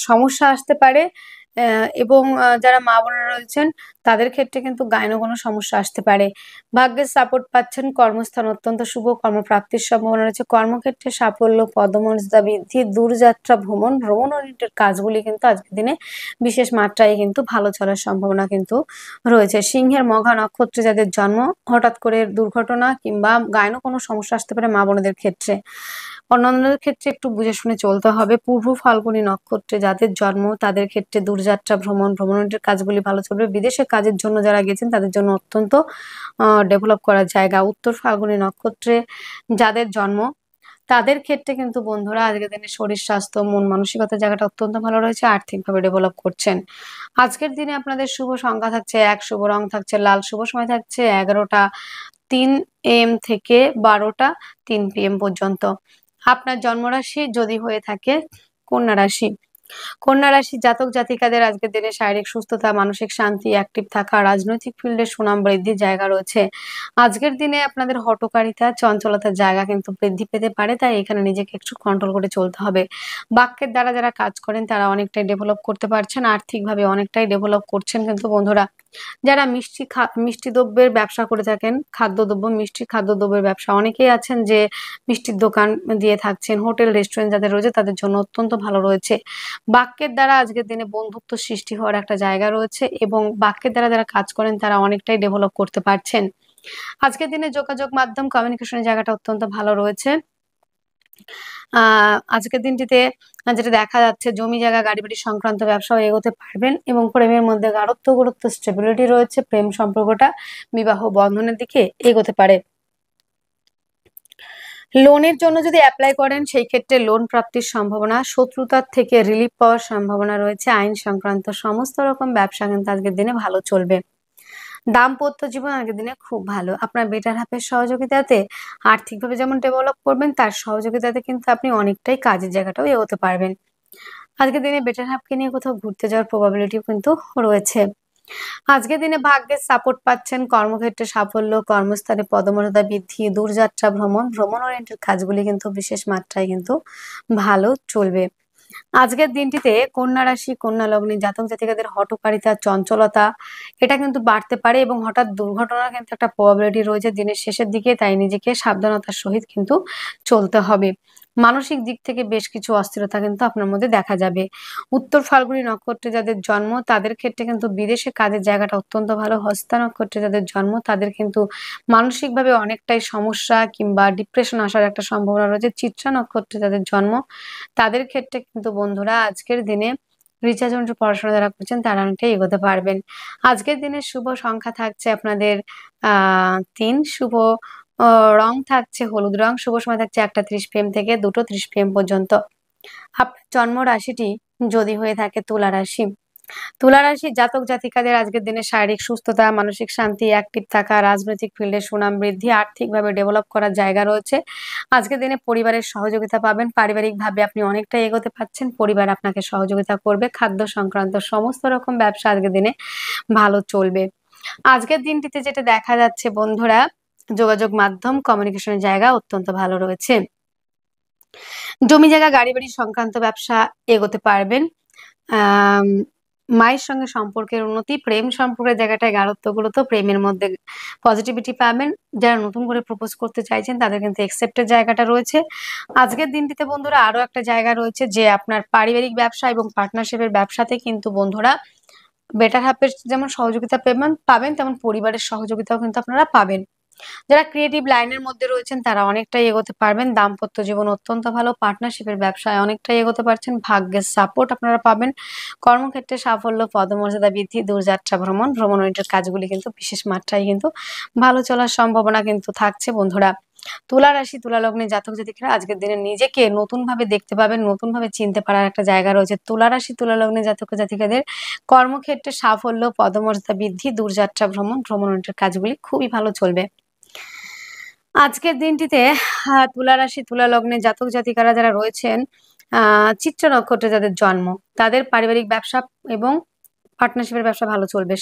সমস্যা আসতে পারে এবং যারা মা বোনেরা রয়েছেন তাদের ক্ষেত্রে কিন্তু গাইনো কোনো সমস্যা আসতে পারে। ভাগ্যের সাপোর্ট পাচ্ছেন। কর্মস্থান অত্যন্ত শুভ, কর্মপ্রাপ্তির সম্ভাবনা রয়েছে। কর্মক্ষেত্রে সাফল্য, পদমর্যাদা বৃদ্ধি, দূরযাত্রা ভ্রমণ, ভ্রমণ ওরিয়েন্টেড কাজগুলি কিন্তু আজকের দিনে বিশেষ মাত্রায় কিন্তু ভালো চলার সম্ভাবনা কিন্তু রয়েছে। সিংহের মঘা নক্ষত্রে যাদের জন্ম, হঠাৎ করে দুর্ঘটনা কিংবা গাইনো কোনো সমস্যা আসতে পারে মা বোনেদের ক্ষেত্রে। অন্যান্যদের ক্ষেত্রে একটু বুঝে শুনে চলতে হবে। পূর্ব ফাল্গুনী নক্ষত্রে যাদের জন্ম তাদের ক্ষেত্রে দূরযাত্রা ভ্রমণ, ভ্রমণের কাজগুলি ভালো চলবে। বিদেশে কাজের জন্য যারা গেছেন তাদের জন্য অত্যন্ত ডেভেলপ করার জায়গা। উত্তর ফাল্গুনী নক্ষত্রে যাদের জন্ম তাদের ক্ষেত্রে কিন্তু বন্ধুরা আজকের দিনে শরীর স্বাস্থ্য, মন মানসিকতার জায়গাটা অত্যন্ত ভালো রয়েছে। আর্থিকভাবে ডেভেলপ করছেন। আজকের দিনে আপনাদের শুভ সংখ্যা থাকছে ১, শুভ রং থাকছে লাল, শুভ সময় থাকছে ১১টা ৩ AM থেকে ১২টা ৩ PM পর্যন্ত। আপনার জন্মরাশি যদি হয়ে থাকে কন্যা রাশি। কন্যা রাশির জাতক জাতিকাদের আজকের দিনে শারীরিক সুস্থতা, মানসিক শান্তি, অ্যাক্টিভ থাকা, রাজনৈতিক ফিল্ডে সুনাম বৃদ্ধির জায়গা রয়েছে। আজকের দিনে আপনাদের হঠকারিতা, চঞ্চলতার জায়গা কিন্তু বৃদ্ধি পেতে পারে। তাই এখানে নিজেকে একটু কন্ট্রোল করে চলতে হবে। বাক্যের দ্বারা যারা কাজ করেন তারা অনেকটাই ডেভেলপ করতে পারছেন। আর্থিকভাবে অনেকটাই ডেভেলপ করছেন কিন্তু বন্ধুরা। যারা মিষ্টি দ্রব্যের ব্যবসা করে থাকেন, খাদ্যদ্রব্য, মিষ্টি খাদ্যদ্রব্যের ব্যবসা অনেকেই আছেন যে মিষ্টির দোকান দিয়ে থাকছেন, হোটেল, রেস্টুরেন্ট যাদের রয়েছে তাদের জন্য অত্যন্ত ভালো রয়েছে। বাক্যের দ্বারা আজকের দিনে বন্ধুত্ব সৃষ্টি হওয়ার একটা জায়গা রয়েছে এবং বাক্যের দ্বারা যারা কাজ করেন তারা অনেকটাই ডেভেলপ করতে পারছেন। আজকের দিনে যোগাযোগ মাধ্যম কমিউনিকেশনের জায়গাটা অত্যন্ত ভালো রয়েছে। আজকের দিনটিতে যেটা দেখা যাচ্ছে জমি জায়গা গাড়ি বাড়ি সংক্রান্ত ব্যবসাও এগোতে পারবেন এবং প্রেমের মধ্যে গাঢ়ত্ব গুরুত্ব স্টেবিলিটি রয়েছে। প্রেম সম্পর্কটা বিবাহ বন্ধনের দিকে এগোতে পারে। লোনের জন্য যদি অ্যাপ্লাই করেন সেই ক্ষেত্রে লোন প্রাপ্তির সম্ভাবনা, শত্রুতার থেকে রিলিফ পাওয়ার সম্ভাবনা রয়েছে। আইন সংক্রান্ত সমস্ত রকম ব্যবসা কিন্তু আজকের দিনে ভালো চলবে। দাম্পত্য জীবন আগের দিনে খুব ভালো। আপনার বেটার হাফের সহযোগিতাতে আর্থিকভাবে যেমন ডেভেলপ করবেন, তার সহযোগিতাতে কিন্তু আপনি অনেকটাই কাজের জায়গাটাও এগোতে পারবেন। আজকের দিনে বেটার হাফকে নিয়ে কোথাও ঘুরতে যাওয়ার প্রবাবিলিটিও কিন্তু রয়েছে। আজকের দিনে ভাগ্যের সাপোর্ট পাচ্ছেন, কর্মক্ষেত্রে সাফল্য, কর্মস্থানে পদমর্যাদা বৃদ্ধি, দূরযাত্রা ভ্রমণ ওরিয়েন্টেড কাজগুলি কিন্তু বিশেষ মাত্রায় কিন্তু ভালো চলবে। আজকের দিনটিতে কন্যা রাশি, কন্যা লগ্নে জাতক জাতিকাদের হঠকারিতা, চঞ্চলতা এটা কিন্তু বাড়তে পারে এবং হঠাৎ দুর্ঘটনার কিন্তু একটা প্রবাবিলিটি রয়েছে দিনের শেষের দিকে। তাই নিজেকে সাবধানতার সহিত কিন্তু চলতে হবে। মানসিক দিক থেকে বেশ কিছু অস্থিরতা কিন্তু আপনার মধ্যে দেখা যাবে। উত্তর ফাল্গুনী নক্ষত্রে যাদের জন্ম তাদের ক্ষেত্রে কিন্তু বিদেশে কাজের জায়গাটা অত্যন্ত ভালো। হস্তা নক্ষত্রে যাদের জন্ম তাদের কিন্তু মানসিকভাবে অনেকটাই সমস্যা কিংবা ডিপ্রেশন আসার একটা সম্ভাবনা রয়েছে। চিত্রা নক্ষত্রে যাদের জন্ম তাদের ক্ষেত্রে কিন্তু বন্ধুরা আজকের দিনে রিচার্জ অনুযায়ী পড়াশোনা যারা করছেন তারা অনেকটাই এগোতে পারবেন। আজকের দিনের শুভ সংখ্যা থাকছে আপনাদের ৩, শুভ রং থাকছে হলুদ রং, শুভ সময় থাকছে ১টা ৩০ PM থেকে ২টো ৩০ PM পর্যন্ত। আপনার জন্ম রাশিটি যদি হয়ে থাকে তুলা রাশি, তুলা রাশির জাতক জাতিকাদের আজকের দিনে শারীরিক সুস্থতা, মানসিক শান্তি, অ্যাক্টিভ থাকা, রাজনৈতিক ফিল্ডে সুনাম বৃদ্ধি, আর্থিকভাবে ডেভেলপ করার জায়গা রয়েছে। আজকের দিনে পরিবারের সহযোগিতা পাবেন। পারিবারিকভাবে আপনি অনেকটাই এগোতে পারছেন। পরিবার আপনাকে সহযোগিতা করবে। খাদ্য সংক্রান্ত সমস্ত রকম ব্যবসা আজকের দিনে ভালো চলবে। আজকের দিনটিতে যেটা দেখা যাচ্ছে বন্ধুরা, যোগাযোগ মাধ্যম কমিউনিকেশনের জায়গা অত্যন্ত ভালো রয়েছে। জমি জায়গা গাড়ি বাড়ি সংক্রান্ত ব্যবসা এগোতে পারবেন। আম মায়ের সঙ্গে সম্পর্কের উন্নতি, প্রেম সম্পর্কের জায়গাটায় গাঢ়ত্বগুলোতেও প্রেমের মধ্যে পজিটিভিটি পাবেন। যারা নতুন করে প্রপোজ করতে চাইছেন তাদের কিন্তু অ্যাকসেপ্টের জায়গাটা রয়েছে। আজকের দিনটিতে বন্ধুরা আরো একটা জায়গা রয়েছে যে আপনার পারিবারিক ব্যবসা এবং পার্টনারশিপের ব্যবসাতে কিন্তু বন্ধুরা বেটার হাফের যেমন সহযোগিতা পাবেন তেমন পরিবারের সহযোগিতাও কিন্তু আপনারা পাবেন। যারা ক্রিয়েটিভ লাইনের মধ্যে রয়েছেন তারা অনেকটাই এগোতে পারবেন। দাম্পত্য জীবন অত্যন্ত ভালো। পার্টনারশিপের ব্যবসায় অনেকটাই এগোতে পারছেন। ভাগ্যের সাপোর্ট আপনারা পাবেন। কর্মক্ষেত্রে সাফল্য, পদমর্যাদা বৃদ্ধি, দূরযাত্রা ভ্রমণ ওরিয়েন্টেড কাজগুলি কিন্তু বিশেষ মাত্রায় কিন্তু ভালো চলার সম্ভাবনা কিন্তু থাকছে বন্ধুরা। তুলা রাশি, তুলা লগ্নে জাতক জাতিকারা আজকের দিনে নিজেকে নতুন ভাবে দেখতে পাবেন, নতুন ভাবে চিনতে পারার একটা জায়গা রয়েছে। তুলা রাশি, তুলা লগ্নে জাতক জাতিকাদের কর্মক্ষেত্রে সাফল্য, পদমর্যাদা বৃদ্ধি, দূরযাত্রা ভ্রমণ ওরিয়েন্টেড কাজগুলি খুবই ভালো চলবে। আজকের দিনটিতে তুলা রাশি, তুলা লগ্নে জাতক জাতিকারা যারা রয়েছেন চিত্রা নক্ষত্রে যাদের জন্ম তাদের পারিবারিক ব্যবসা এবং পার্টনারশিপের ব্যবসা ভালো চলবে।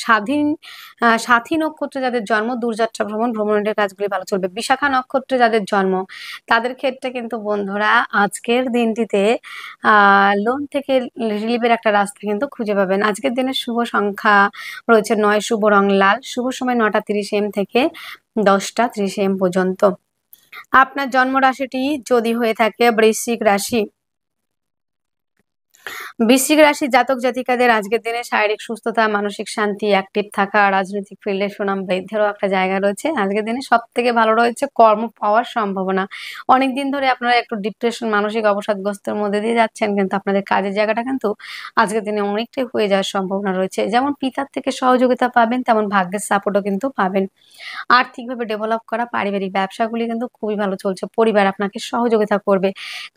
সাথী নক্ষত্রে যাদের জন্ম দূরযাত্রা ভ্রমণের কাজগুলি ভালো চলবে। বিশাখা নক্ষত্রে যাদের জন্ম তাদের ক্ষেত্রে কিন্তু বন্ধুরা আজকের দিনটিতে লোন থেকে রিলিফের একটা রাস্তা কিন্তু খুঁজে পাবেন। আজকের দিনের শুভ সংখ্যা রয়েছে ৯, শুভ রং লাল, শুভ সময় ৯টা ৩০ AM থেকে ১০টা ৩০ AM পর্যন্ত। আপনার জন্ম রাশিটি যদি হয়ে থাকে বৃশ্চিক রাশি, বৃশ্চিক রাশির জাতক জাতিকাদের আজকের দিনে শারীরিক সুস্থতা, মানসিক শান্তি, অ্যাক্টিভ থাকা, রাজনৈতিক ফিল্ডে সুনাম বৃদ্ধিরও একটা জায়গা রয়েছে। আজকের দিনে সব থেকে ভালো রয়েছে কর্ম পাওয়ার সম্ভাবনা। অনেকদিন ধরে আপনারা একটু ডিপ্রেশন, মানসিক অবসাদগ্রস্তের মধ্যে দিয়ে যাচ্ছেন, কিন্তু আপনাদের কাজের জায়গাটা কিন্তু আজকের দিনে অনেকটাই হয়ে যাওয়ার সম্ভাবনা রয়েছে। যেমন পিতার থেকে সহযোগিতা পাবেন তেমন ভাগ্যের সাপোর্টও কিন্তু পাবেন। আর্থিকভাবে ডেভেলপ করা পারিবারিক ব্যবসাগুলি কিন্তু খুবই ভালো চলছে। পরিবার আপনাকে সহযোগিতা করবে।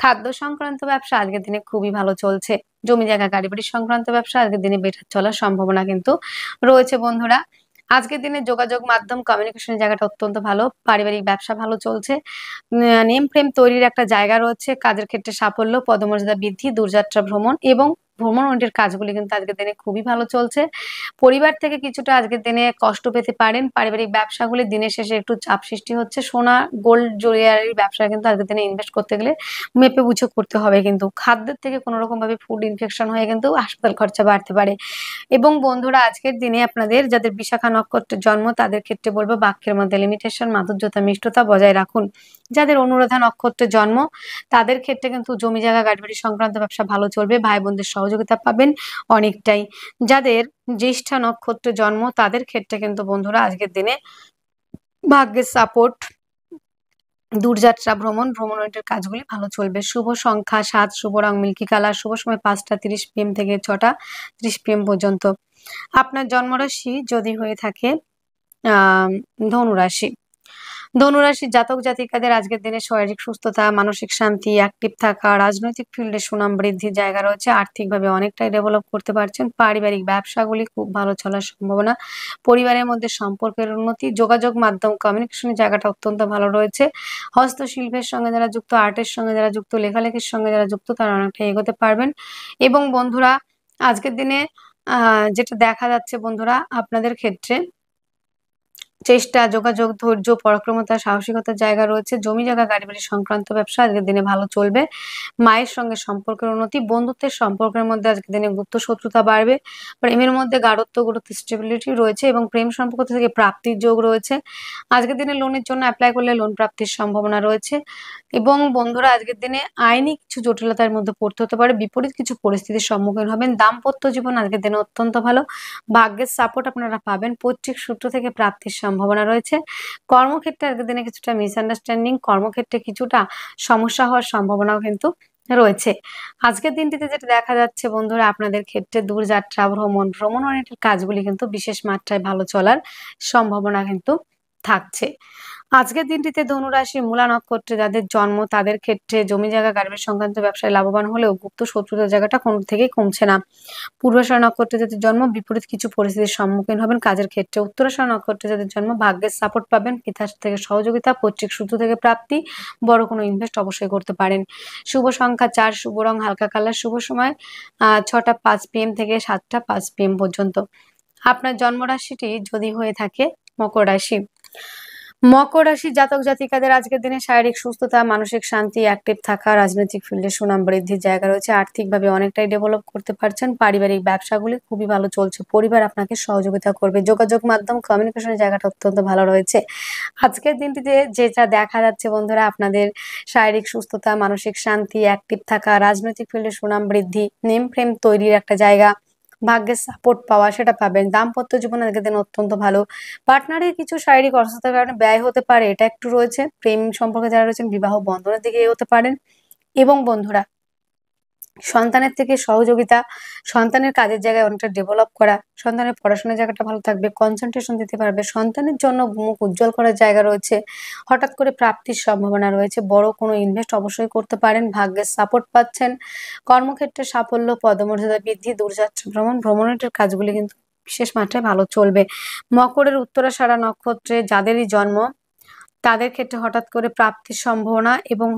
খাদ্য সংক্রান্ত ব্যবসা আজকের দিনে খুবই ভালো চলছে। জমি জায়গা গাড়ি বাড়ি সংক্রান্ত ব্যবসা আজকের দিনে বেটার চলার সম্ভাবনা কিন্তু রয়েছে বন্ধুরা। আজকের দিনে যোগাযোগ মাধ্যম কমিউনিকেশনের জায়গাটা অত্যন্ত ভালো। পারিবারিক ব্যবসা ভালো চলছে। নেম ফ্রেম তৈরির একটা জায়গা রয়েছে। কাজের ক্ষেত্রে সাফল্য, পদমর্যাদা বৃদ্ধি, দূরযাত্রা ভ্রমণ এবং ভ্রমণ ওরিয়েন্টেড কাজগুলি কিন্তু আজকের দিনে খুবই ভালো চলছে। পরিবার থেকে কিছুটা আজকের দিনে কষ্ট পেতে পারেন। পারিবারিক ব্যবসাগুলি দিনের শেষে একটু চাপ সৃষ্টি হচ্ছে। সোনা, গোল্ড, জুয়েলারির ব্যবসা কিন্তু আজকের দিনে ইনভেস্ট করতে গেলে মেপে বুঝে করতে হবে কিন্তু। খাদ্যের থেকে কোনো রকমভাবে ফুড ইনফেকশন হয়ে কিন্তু হাসপাতাল খরচা বাড়তে পারে। এবং বন্ধুরা আজকের দিনে আপনাদের যাদের বিশাখা নক্ষত্রের জন্ম তাদের ক্ষেত্রে বলব বাক্যের মধ্যে লিমিটেশন, মাধুর্যতা, মিষ্টতা বজায় রাখুন। যাদের অনুরাধা নক্ষত্রের জন্ম তাদের ক্ষেত্রে কিন্তু জমি জায়গা গাড়ি বাড়ি সংক্রান্ত ব্যবসা ভালো চলবে। ভাই বোনদের সহযোগিতা পাবেন অনেকটাই। যাদের জ্যেষ্ঠা নক্ষত্রে জন্ম তাদের ক্ষেত্রে কিন্তু বন্ধুরা আজকের দিনে ভাগ্যের সাপোর্ট, দূরযাত্রা, ভ্রমণ ওরিয়েন্টেড কাজগুলি ভালো চলবে। শুভ সংখ্যা ৭, শুভ রং মিল্কি কালার, শুভ সময় ৫টা ৩০ PM থেকে ৬টা ৩০ PM পর্যন্ত। আপনার জন্মরাশি যদি হয়ে থাকে ধনুরাশি। ধনুরাশির জাতক জাতিকাদের আজকের দিনে শারীরিক সুস্থতা, মানসিক শান্তি, অ্যাক্টিভ থাকা, রাজনৈতিক ফিল্ডে সুনাম বৃদ্ধির জায়গা রয়েছে। আর্থিকভাবে অনেকটাই ডেভেলপ করতে পারছেন। পারিবারিক ব্যবসাগুলি খুব ভালো চলার সম্ভাবনা। পরিবারের মধ্যে সম্পর্কের উন্নতি, যোগাযোগ মাধ্যম কমিউনিকেশনের জায়গাটা অত্যন্ত ভালো রয়েছে। হস্তশিল্পের সঙ্গে যারা যুক্ত, আর্টের সঙ্গে যারা যুক্ত, লেখালেখির সঙ্গে যারা যুক্ত তারা অনেকটা এগোতে পারবেন। এবং বন্ধুরা আজকের দিনে যেটা দেখা যাচ্ছে বন্ধুরা আপনাদের ক্ষেত্রে চেষ্টা, যোগাযোগ, ধৈর্য, পরাক্রমতা, সাহসিকতার জায়গা রয়েছে। জমি জায়গা গাড়ি বাড়ি সংক্রান্ত ব্যবসা আজকের দিনে ভালো চলবে। মায়ের সঙ্গে সম্পর্কের উন্নতি, বন্ধুত্বের সম্পর্কের মধ্যে আজকের দিনে গুপ্ত শত্রুতা বাড়বে। প্রেমের মধ্যে গাঢ়ত্ব, গুরুত্ব, স্টেবিলিটি রয়েছে এবং প্রেম সম্পর্ক থেকে প্রাপ্তির যোগ রয়েছে। আজকের দিনে লোনের জন্য অ্যাপ্লাই করলে লোন প্রাপ্তির সম্ভাবনা রয়েছে। এবং বন্ধুরা আজকের দিনে আইনি কিছু জটিলতার মধ্যে পড়তে হতে পারে, বিপরীত কিছু পরিস্থিতির সম্মুখীন হবেন। দাম্পত্য জীবন আজকের দিনে অত্যন্ত ভালো। ভাগ্যের সাপোর্ট আপনারা পাবেন। পৈতৃক সূত্র থেকে প্রাপ্তির সম্ভাবনা রয়েছে। কর্মক্ষেত্রে আজকের দিনে কিছুটা মিসআন্ডারস্ট্যান্ডিং, কর্মক্ষেত্রে কিছুটা সমস্যা হওয়ার সম্ভাবনাও কিন্তু রয়েছে। আজকের দিনটিতে যেটা দেখা যাচ্ছে বন্ধুরা আপনাদের ক্ষেত্রে দূরযাত্রা, ভ্রমণ ওরিয়েন্টেড কাজগুলি কিন্তু বিশেষ মাত্রায় ভালো চলার সম্ভাবনা কিন্তু থাকছে। আজকের দিনটিতে ধনুরাশি মূলা নক্ষত্রে যাদের জন্ম তাদের ক্ষেত্রে জমি জায়গা গাড়ি বাড়ি সংক্রান্ত ব্যবসায় লাভবান হলেও গুপ্ত শত্রুতার জায়গাটা কোনো থেকেই কমছে না। পূর্বাষাঢ়া নক্ষত্রে যাদের জন্ম বিপরীত কিছু পরিস্থিতির সম্মুখীন হবেন কাজের ক্ষেত্রে। উত্তরাষাঢ়া নক্ষত্রে যাদের জন্ম ভাগ্যের সাপোর্ট পাবেন, পিতার থেকে সহযোগিতা, পৈতৃক সূত্র থেকে প্রাপ্তি, বড় কোনো ইনভেস্ট অবশ্যই করতে পারেন। শুভ সংখ্যা ৪, শুভ রং হালকা কালার, শুভ সময় ৬টা ৫ PM থেকে ৭টা ৫ PM পর্যন্ত। আপনার জন্মরাশিটি যদি হয়ে থাকে মকর রাশি। মকর রাশির জাতক জাতিকাদের আজকের দিনে শারীরিক সুস্থতা, মানসিক শান্তি, অ্যাক্টিভ থাকা, রাজনৈতিক ফিল্ডে সুনাম বৃদ্ধির জায়গা রয়েছে। আর্থিকভাবে অনেকটাই ডেভেলপ করতে পারছেন। পারিবারিক ব্যবসাগুলি খুবই ভালো চলছে। পরিবার আপনাকে সহযোগিতা করবে। যোগাযোগ মাধ্যম কমিউনিকেশনের জায়গাটা অত্যন্ত ভালো রয়েছে। আজকের দিনটিতে যেটা দেখা যাচ্ছে বন্ধুরা আপনাদের শারীরিক সুস্থতা, মানসিক শান্তি, অ্যাক্টিভ থাকা, রাজনৈতিক ফিল্ডে সুনাম বৃদ্ধি, নেম ফ্রেম তৈরির একটা জায়গা, ভাগ্যের সাপোর্ট পাওয়া সেটা পাবেন। দাম্পত্য জীবন আজকের দিন অত্যন্ত ভালো। পার্টনারের কিছু শারীরিক অসুস্থতার কারণে ব্যয় হতে পারে, এটা একটু রয়েছে। প্রেম সম্পর্কে যারা রয়েছেন বিবাহ বন্ধনের দিকে এগোতে পারেন। এবং বন্ধুরা সন্তানের থেকে সহযোগিতা, সন্তানের কাজের জায়গায় অনেকটা ডেভেলপ করা, সন্তানের পড়াশোনার জায়গাটা ভালো থাকবে, কনসেন্ট্রেশন দিতে পারবে, সন্তানের জন্য মুখ উজ্জ্বল করার জায়গা রয়েছে। হঠাৎ করে প্রাপ্তির সম্ভাবনা রয়েছে। বড় কোনো ইনভেস্ট অবশ্যই করতে পারেন। ভাগ্যের সাপোর্ট পাচ্ছেন। কর্মক্ষেত্রে সাফল্য, পদমর্যাদা বৃদ্ধি, দূরযাত্রা, ভ্রমণের কাজগুলি কিন্তু বিশেষ মাত্রায় ভালো চলবে। মকরের উত্তরাষাঢ়া নক্ষত্রে যাদেরই জন্ম তাদের ক্ষেত্রে হঠাৎ করে প্রাপ্তির সম্ভাবনা এবং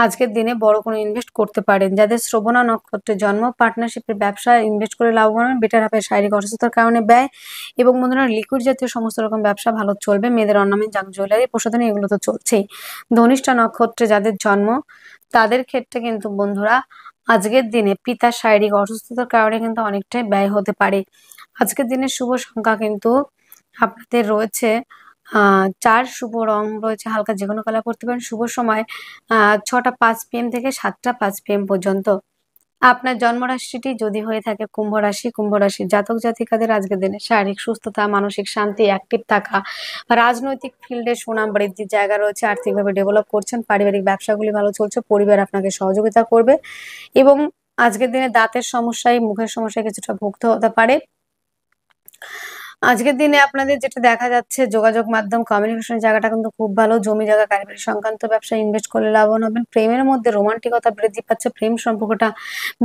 আজকের দিনে বড় কোনো ইনভেস্ট করতে পারেন। যাদের শ্রবণা নক্ষত্রে জন্ম পার্টনারশিপের ব্যবসায় ইনভেস্ট করে লাভবান হবেন। বেটার হবে শারীরিক অসুস্থতার কারণে ব্যয়। এবং বন্ধুরা লিকুইড জাতীয় সমস্ত রকম ব্যবসা ভালো চলবে। মেয়েদের অর্নামেন্ট, জুয়েলারি, প্রসাধনী এগুলো তো চলছেই। ধনিষ্ঠা নক্ষত্রে যাদের জন্ম তাদের ক্ষেত্রে কিন্তু বন্ধুরা আজকের দিনে পিতার শারীরিক অসুস্থতার কারণে কিন্তু অনেকটাই ব্যয় হতে পারে। আজকের দিনের শুভ সংখ্যা কিন্তু আপনাদের রয়েছে ৪, শুভ রং রয়েছে হালকা যেকোনো কালার পরতে পারেন। শুভ সময় ৬টা ৫ PM থেকে ৭টা ৫ PM পর্যন্ত। আপনার জন্মরাশিটি যদি হয়ে থাকে কুম্ভ রাশি। কুম্ভ রাশির জাতক জাতিকাদের আজকের দিনে শারীরিক সুস্থতা, মানসিক শান্তি, অ্যাক্টিভ থাকা, রাজনৈতিক ফিল্ডে সুনাম বৃদ্ধির জায়গা রয়েছে। আর্থিকভাবে ডেভেলপ করছেন। পারিবারিক ব্যবসাগুলি ভালো চলছে। পরিবার আপনাকে সহযোগিতা করবে। এবং আজকের দিনে দাঁতের সমস্যায়, মুখের সমস্যায় কিছুটা ভুগতে হতে পারে। আজকের দিনে আপনাদের যেটা দেখা যাচ্ছে যোগাযোগ মাধ্যম কমিউনিকেশনের জায়গাটা কিন্তু খুব ভালো। জমি জায়গা গাড়ি বাড়ি সংক্রান্ত ব্যবসায় ইনভেস্ট করলে লাভবান হবেন। প্রেমের মধ্যে রোমান্টিকতা বৃদ্ধি পাচ্ছে। প্রেম সম্পর্কটা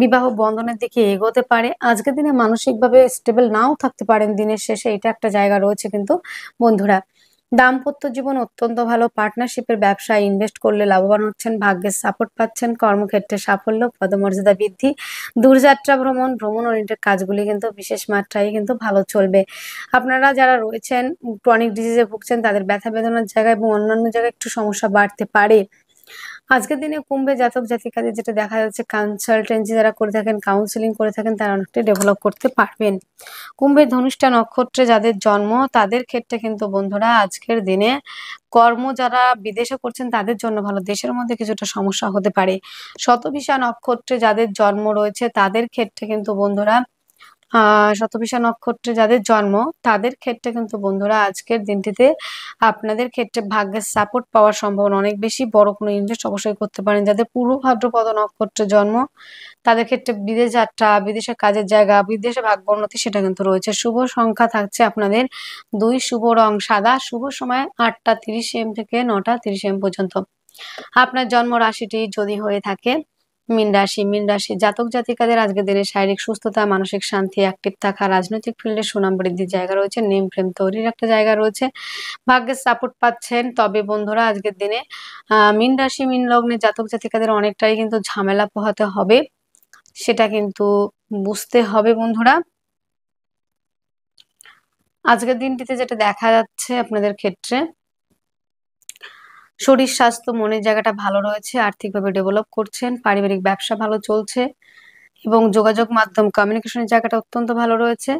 বিবাহ বন্ধনের দিকে এগোতে পারে। আজকের দিনে মানসিকভাবে স্টেবল নাও থাকতে পারেন দিনের শেষে, এটা একটা জায়গা রয়েছে কিন্তু বন্ধুরা। দাম্পত্য জীবন অত্যন্ত ভালো। পার্টনারশিপের ব্যবসায় ইনভেস্ট করলে লাভবান হচ্ছেন, ভাগ্যের সাপোর্ট পাচ্ছেন, কর্মক্ষেত্রে সাফল্য, পদমর্যাদা বৃদ্ধি, দূরযাত্রা ভ্রমণ, ভ্রমণ ওরিয়েন্টেড কাজগুলি কিন্তু বিশেষ মাত্রায় কিন্তু ভালো চলবে। আপনারা যারা রয়েছেন ক্রনিক ডিজিজে ভুগছেন তাদের ব্যথা বেদনার জায়গায় এবং অন্যান্য জায়গায় একটু সমস্যা বাড়তে পারে। আজকের দিনে কুম্ভে জাতক জাতিকাদের যেটা দেখা যাচ্ছে, কনসালটেন্সি যারা করে থাকেন, কাউন্সিলিং করে থাকেন, তারা অনেকটাই ডেভেলপ করতে পারবেন। কুম্ভের ধনুষ্ঠা নক্ষত্রে যাদের জন্ম তাদের ক্ষেত্রে কিন্তু বন্ধুরা আজকের দিনে কর্ম যারা বিদেশে করছেন তাদের জন্য ভালো, দেশের মধ্যে কিছুটা সমস্যা হতে পারে। শতভিষা নক্ষত্রে যাদের জন্ম রয়েছে তাদের ক্ষেত্রে কিন্তু বন্ধুরা শতভিষা নক্ষত্রে যাদের জন্ম তাদের ক্ষেত্রে কিন্তু বন্ধুরা আজকের দিনটিতে আপনাদের ক্ষেত্রে ভাগ্যের সাপোর্ট পাওয়ার সম্ভাবনা অনেক বেশি। বড় কোনো ইনভেস্ট অবশ্যই করতে পারেন। যাদের পূর্ব ভাদ্রপদ নক্ষত্রে জন্ম তাদের ক্ষেত্রে বিদেশ যাত্রা, বিদেশে কাজের জায়গা, বিদেশে ভাগ্যোন্নতি সেটা কিন্তু রয়েছে। শুভ সংখ্যা থাকছে আপনাদের 2, শুভ রং সাদা, শুভ সময় 8টা 30 AM থেকে 9টা 30 AM পর্যন্ত। আপনার জন্ম রাশিটি যদি হয়ে থাকে মীন রাশি, মীন রাশি জাতক জাতিকাদের আজকের দিনে শারীরিক সুস্থতা, মানসিক শান্তি, অ্যাক্টিভ থাকা, রাজনৈতিক ফিল্ডে সুনাম বৃদ্ধির জায়গা রয়েছে, নেম ফ্রেম তৈরির একটা জায়গা রয়েছে, ভাগ্যের সাপোর্ট পাচ্ছেন। তবে বন্ধুরা আজকের দিনে মীন রাশি মীন লগ্নে জাতক জাতিকাদের অনেকটাই কিন্তু ঝামেলা পোহাতে হবে, সেটা কিন্তু বুঝতে হবে বন্ধুরা। আজকের দিনটিতে যেটা দেখা যাচ্ছে আপনাদের ক্ষেত্রে শরীর স্বাস্থ্য মনের জায়গাটা ভালো রয়েছে, আর্থিকভাবে ডেভেলপ করছেন, পারিবারিক ব্যবসা ভালো চলছে এবং যোগাযোগ মাধ্যম কমিউনিকেশনের জায়গাটা অত্যন্ত ভালো রয়েছে,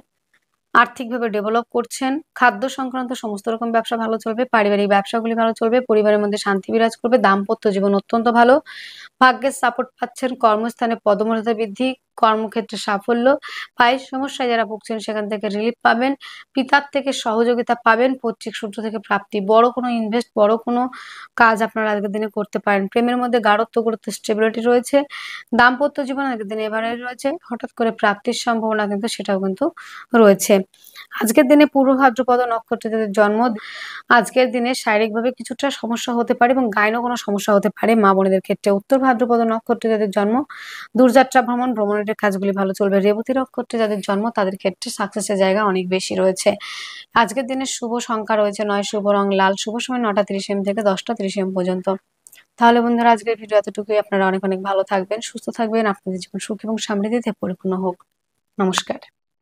আর্থিকভাবে ডেভেলপ করছেন, খাদ্য সংক্রান্ত সমস্ত রকম ব্যবসা ভালো চলবে, পারিবারিক ব্যবসাগুলি ভালো চলবে, পরিবারের মধ্যে শান্তি বিরাজ করবে, দাম্পত্য জীবন অত্যন্ত ভালো, ভাগ্যের সাপোর্ট পাচ্ছেন, কর্মস্থানে পদমর্যাদা বৃদ্ধি, কর্মক্ষেত্রে সাফল্য, পায়ের সমস্যায় যারা ভুগছেন সেখান থেকে রিলিফ পাবেন, পিতার থেকে সহযোগিতা পাবেন, পৈতৃক সূত্র থেকে প্রাপ্তি, বড় কোনো ইনভেস্ট, বড় কোনো কাজ আপনারা আজকের দিনে করতে পারেন। প্রেমের মধ্যে গাঢ়ত্ব গুরুত্ব স্টেবিলিটি রয়েছে, দাম্পত্য জীবন আজকের দিনে এভারেজ রয়েছে, হঠাৎ করে প্রাপ্তির সম্ভাবনা কিন্তু সেটাও কিন্তু রয়েছে। আজকের দিনে পূর্ব ভাদ্রপদ নক্ষত্রে যাদের জন্ম আজকের দিনে শারীরিকভাবে কিছুটা সমস্যা হতে পারে এবং গাইনও কোনো সমস্যা হতে পারে মা বোনেদের ক্ষেত্রে। উত্তর ভাদ্রপদ নক্ষত্রে যাদের জন্ম দূরযাত্রা ভ্রমণ, ভ্রমণের কাজগুলি ভালো চলবে। রেবতী নক্ষত্রে যাদের জন্ম তাদের ক্ষেত্রে সাকসেসের জায়গা অনেক বেশি রয়েছে। আজকের দিনে শুভ সংখ্যা রয়েছে 9, শুভ রং লাল, শুভ সময় 9টা 30 AM থেকে 10টা 30 AM পর্যন্ত। তাহলে বন্ধুরা আজকের ভিডিও এতটুকুই। আপনারা অনেক অনেক ভালো থাকবেন, সুস্থ থাকবেন, আপনাদের জীবন সুখ এবং সমৃদ্ধিতে পরিপূর্ণ হোক। নমস্কার।